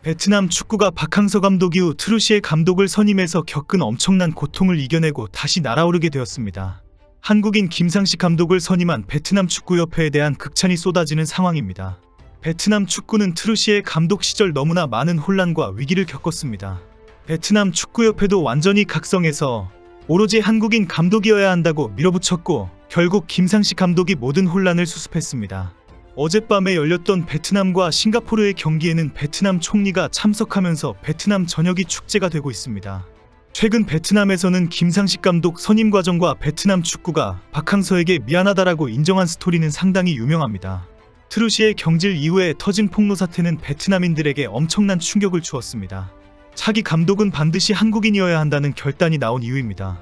베트남 축구가 박항서 감독 이후 트루시에 감독을 선임해서 겪은 엄청난 고통을 이겨내고 다시 날아오르게 되었습니다. 한국인 김상식 감독을 선임한 베트남 축구협회에 대한 극찬이 쏟아지는 상황입니다. 베트남 축구는 트루시의 감독 시절 너무나 많은 혼란과 위기를 겪었습니다. 베트남 축구협회도 완전히 각성해서 오로지 한국인 감독이어야 한다고 밀어붙였고 결국 김상식 감독이 모든 혼란을 수습했습니다. 어젯밤에 열렸던 베트남과 싱가포르의 경기에는 베트남 총리가 참석하면서 베트남 전역이 축제가 되고 있습니다. 최근 베트남에서는 김상식 감독 선임 과정과 베트남 축구가 박항서에게 미안하다라고 인정한 스토리는 상당히 유명합니다. 트루시의 경질 이후에 터진 폭로 사태는 베트남인들에게 엄청난 충격을 주었습니다. 차기 감독은 반드시 한국인이어야 한다는 결단이 나온 이유입니다.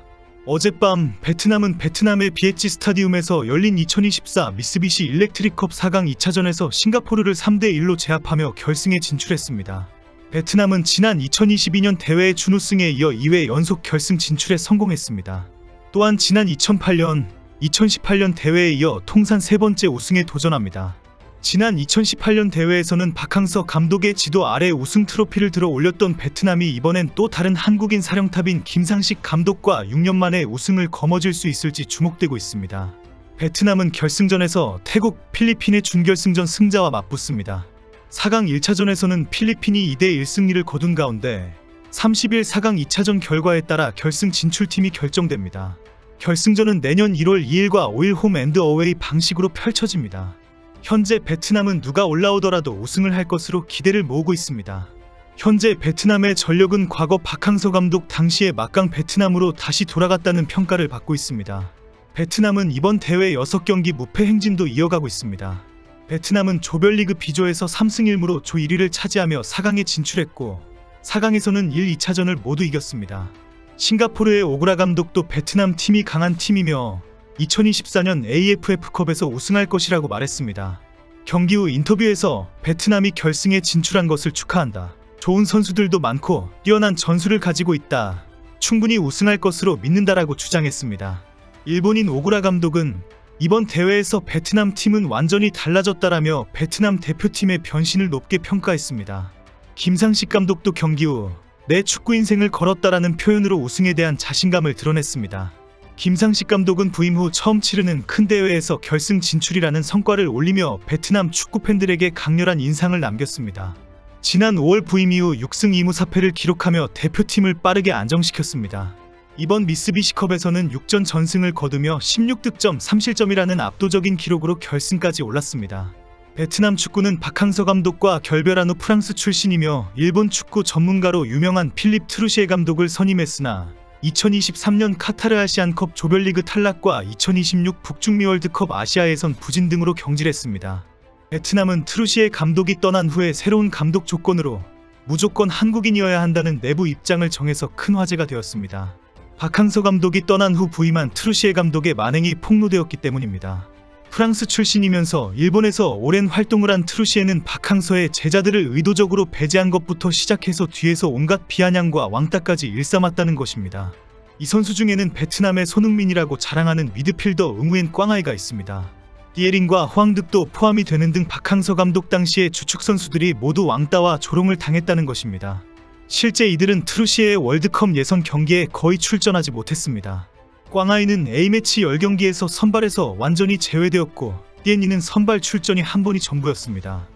어젯밤 베트남은 베트남의 비엣지 스타디움에서 열린 2024 미쓰비시 일렉트릭컵 4강 2차전에서 싱가포르를 3대1로 제압하며 결승에 진출했습니다. 베트남은 지난 2022년 대회의 준우승에 이어 2회 연속 결승 진출에 성공했습니다. 또한 지난 2008년, 2018년 대회에 이어 통산 3번째 우승에 도전합니다. 지난 2018년 대회에서는 박항서 감독의 지도 아래 우승 트로피를 들어 올렸던 베트남이 이번엔 또 다른 한국인 사령탑인 김상식 감독과 6년 만에 우승을 거머쥘 수 있을지 주목되고 있습니다. 베트남은 결승전에서 태국, 필리핀의 준결승전 승자와 맞붙습니다. 4강 1차전에서는 필리핀이 2대1 승리를 거둔 가운데 30일 4강 2차전 결과에 따라 결승 진출팀이 결정됩니다. 결승전은 내년 1월 2일과 5일 홈 앤드 어웨이 방식으로 펼쳐집니다. 현재 베트남은 누가 올라오더라도 우승을 할 것으로 기대를 모으고 있습니다. 현재 베트남의 전력은 과거 박항서 감독 당시의 막강 베트남으로 다시 돌아갔다는 평가를 받고 있습니다. 베트남은 이번 대회 6경기 무패 행진도 이어가고 있습니다. 베트남은 조별리그 B조에서 3승 1무로 조 1위를 차지하며 4강에 진출했고 4강에서는 1, 2차전을 모두 이겼습니다. 싱가포르의 오그라 감독도 베트남 팀이 강한 팀이며 2024년 AFF컵에서 우승할 것이라고 말했습니다. 경기 후 인터뷰에서 베트남이 결승에 진출한 것을 축하한다. 좋은 선수들도 많고 뛰어난 전술을 가지고 있다. 충분히 우승할 것으로 믿는다라고 주장했습니다. 일본인 오그라 감독은 이번 대회에서 베트남 팀은 완전히 달라졌다라며 베트남 대표팀의 변신을 높게 평가했습니다. 김상식 감독도 경기 후 내 축구 인생을 걸었다라는 표현으로 우승에 대한 자신감을 드러냈습니다. 김상식 감독은 부임 후 처음 치르는 큰 대회에서 결승 진출이라는 성과를 올리며 베트남 축구 팬들에게 강렬한 인상을 남겼습니다. 지난 5월 부임 이후 6승 2무 4패를 기록하며 대표팀을 빠르게 안정시켰습니다. 이번 미쓰비시컵에서는 6전 전승을 거두며 16득점 3실점이라는 압도적인 기록으로 결승까지 올랐습니다. 베트남 축구는 박항서 감독과 결별한 후 프랑스 출신이며 일본 축구 전문가로 유명한 필립 트루시에 감독을 선임했으나 2023년 카타르 아시안컵 조별리그 탈락과 2026 북중미 월드컵 아시아 예선 부진 등으로 경질했습니다. 베트남은 트루시에 감독이 떠난 후에 새로운 감독 조건으로 무조건 한국인이어야 한다는 내부 입장을 정해서 큰 화제가 되었습니다. 박항서 감독이 떠난 후 부임한 트루시에 감독의 만행이 폭로되었기 때문입니다. 프랑스 출신이면서 일본에서 오랜 활동을 한 트루시에는 박항서의 제자들을 의도적으로 배제한 것부터 시작해서 뒤에서 온갖 비아냥과 왕따까지 일삼았다는 것입니다. 이 선수 중에는 베트남의 손흥민이라고 자랑하는 미드필더 응우엔 꽝아이가 있습니다. 띠에린과 호앙득도 포함이 되는 등 박항서 감독 당시의 주축 선수들이 모두 왕따와 조롱을 당했다는 것입니다. 실제 이들은 트루시의 월드컵 예선 경기에 거의 출전하지 못했습니다. 꽝아이는 A매치 10경기에서 선발에서 완전히 제외되었고 띠엔이는 선발 출전이 한 번이 전부였습니다.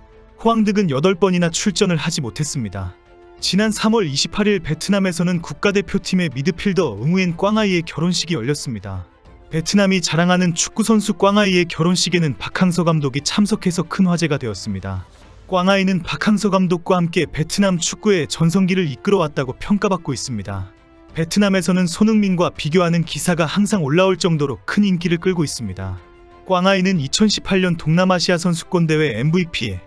호앙득은 8번이나 출전을 하지 못했습니다. 지난 3월 28일 베트남에서는 국가대표팀의 미드필더 응우엔 꽝아이의 결혼식이 열렸습니다. 베트남이 자랑하는 축구선수 꽝아이의 결혼식에는 박항서 감독이 참석해서 큰 화제가 되었습니다. 꽝아이는 박항서 감독과 함께 베트남 축구의 전성기를 이끌어왔다고 평가받고 있습니다. 베트남에서는 손흥민과 비교하는 기사가 항상 올라올 정도로 큰 인기를 끌고 있습니다. 꽝아이는 2018년 동남아시아 선수권대회 MVP,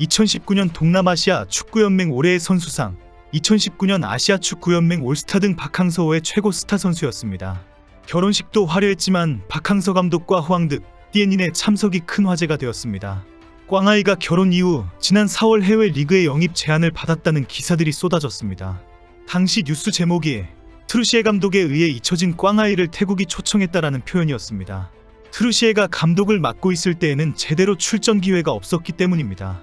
2019년 동남아시아 축구연맹 올해의 선수상, 2019년 아시아 축구연맹 올스타 등 박항서호의 최고 스타 선수였습니다. 결혼식도 화려했지만 박항서 감독과 호앙득, 띠엔인의 참석이 큰 화제가 되었습니다. 꽝아이가 결혼 이후 지난 4월 해외 리그에 영입 제안을 받았다는 기사들이 쏟아졌습니다. 당시 뉴스 제목이 트루시에 감독에 의해 잊혀진 꽝아이를 태국이 초청했다라는 표현이었습니다. 트루시에가 감독을 맡고 있을 때에는 제대로 출전 기회가 없었기 때문입니다.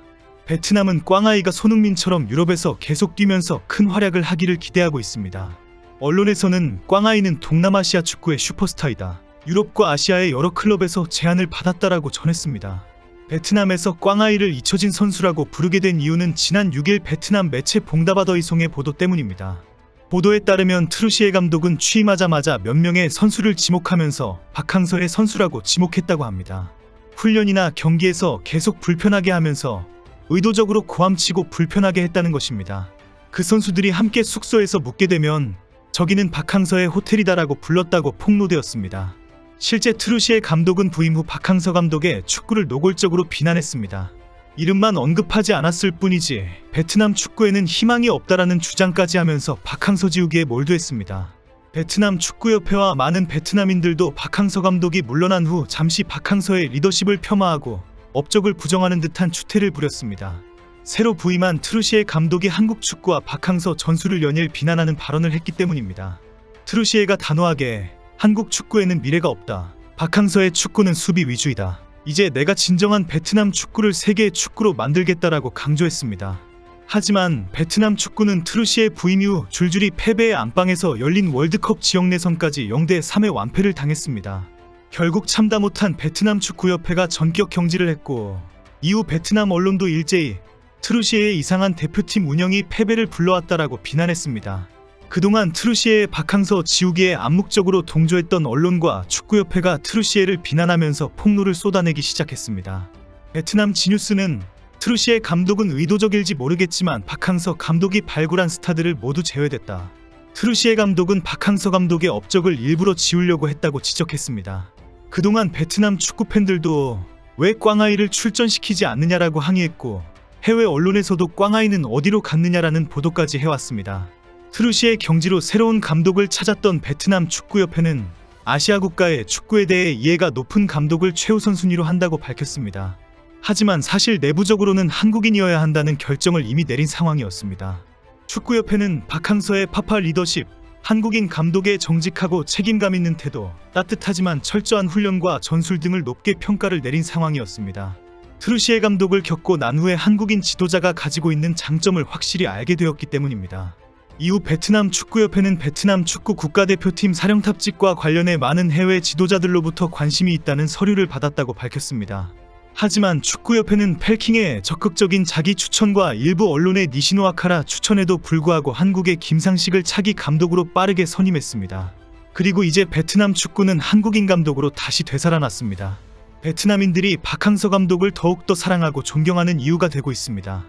베트남은 꽝아이가 손흥민처럼 유럽에서 계속 뛰면서 큰 활약을 하기를 기대하고 있습니다. 언론에서는 꽝아이는 동남아시아 축구의 슈퍼스타이다. 유럽과 아시아의 여러 클럽에서 제안을 받았다라고 전했습니다. 베트남에서 꽝아이를 잊혀진 선수라고 부르게 된 이유는 지난 6일 베트남 매체 봉다바더이송의 보도 때문입니다. 보도에 따르면 트루시에 감독은 취임하자마자 몇 명의 선수를 지목하면서 박항서의 선수라고 지목했다고 합니다. 훈련이나 경기에서 계속 불편하게 하면서 의도적으로 고함치고 불편하게 했다는 것입니다. 그 선수들이 함께 숙소에서 묵게 되면 저기는 박항서의 호텔이다라고 불렀다고 폭로되었습니다. 실제 트루시에 감독은 부임 후 박항서 감독의 축구를 노골적으로 비난했습니다. 이름만 언급하지 않았을 뿐이지 베트남 축구에는 희망이 없다라는 주장까지 하면서 박항서 지우기에 몰두했습니다. 베트남 축구협회와 많은 베트남인들도 박항서 감독이 물러난 후 잠시 박항서의 리더십을 폄하하고 업적을 부정하는 듯한 추태를 부렸습니다. 새로 부임한 트루시에 감독이 한국 축구와 박항서 전술을 연일 비난하는 발언을 했기 때문입니다. 트루시에가 단호하게 한국 축구에는 미래가 없다. 박항서의 축구는 수비 위주이다. 이제 내가 진정한 베트남 축구를 세계의 축구로 만들겠다라고 강조했습니다. 하지만 베트남 축구는 트루시에 부임 이후 줄줄이 패배의 안방에서 열린 월드컵 지역 내선까지 0대3의 완패를 당했습니다. 결국 참다 못한 베트남 축구협회가 전격 경질을 했고 이후 베트남 언론도 일제히 트루시에의 이상한 대표팀 운영이 패배를 불러왔다라고 비난했습니다. 그동안 트루시에의 박항서 지우기에 암묵적으로 동조했던 언론과 축구협회가 트루시에를 비난하면서 폭로를 쏟아내기 시작했습니다. 베트남 지뉴스는 트루시에 감독은 의도적일지 모르겠지만 박항서 감독이 발굴한 스타들을 모두 제외됐다. 트루시에 감독은 박항서 감독의 업적을 일부러 지우려고 했다고 지적했습니다. 그동안 베트남 축구 팬들도 왜 꽝아이를 출전시키지 않느냐라고 항의했고 해외 언론에서도 꽝아이는 어디로 갔느냐라는 보도까지 해왔습니다. 트루시의 경지로 새로운 감독을 찾았던 베트남 축구협회는 아시아 국가의 축구에 대해 이해가 높은 감독을 최우선 순위로 한다고 밝혔습니다. 하지만 사실 내부적으로는 한국인이어야 한다는 결정을 이미 내린 상황이었습니다. 축구협회는 박항서의 파파 리더십, 한국인 감독의 정직하고 책임감 있는 태도, 따뜻하지만 철저한 훈련과 전술 등을 높게 평가를 내린 상황이었습니다. 트루시에 감독을 겪고 난 후에 한국인 지도자가 가지고 있는 장점을 확실히 알게 되었기 때문입니다. 이후 베트남 축구협회는 베트남 축구 국가대표팀 사령탑직과 관련해 많은 해외 지도자들로부터 관심이 있다는 서류를 받았다고 밝혔습니다. 하지만 축구협회는 펠킹의 적극적인 자기 추천과 일부 언론의 니시노 아카라 추천에도 불구하고 한국의 김상식을 차기 감독으로 빠르게 선임했습니다. 그리고 이제 베트남 축구는 한국인 감독으로 다시 되살아났습니다. 베트남인들이 박항서 감독을 더욱더 사랑하고 존경하는 이유가 되고 있습니다.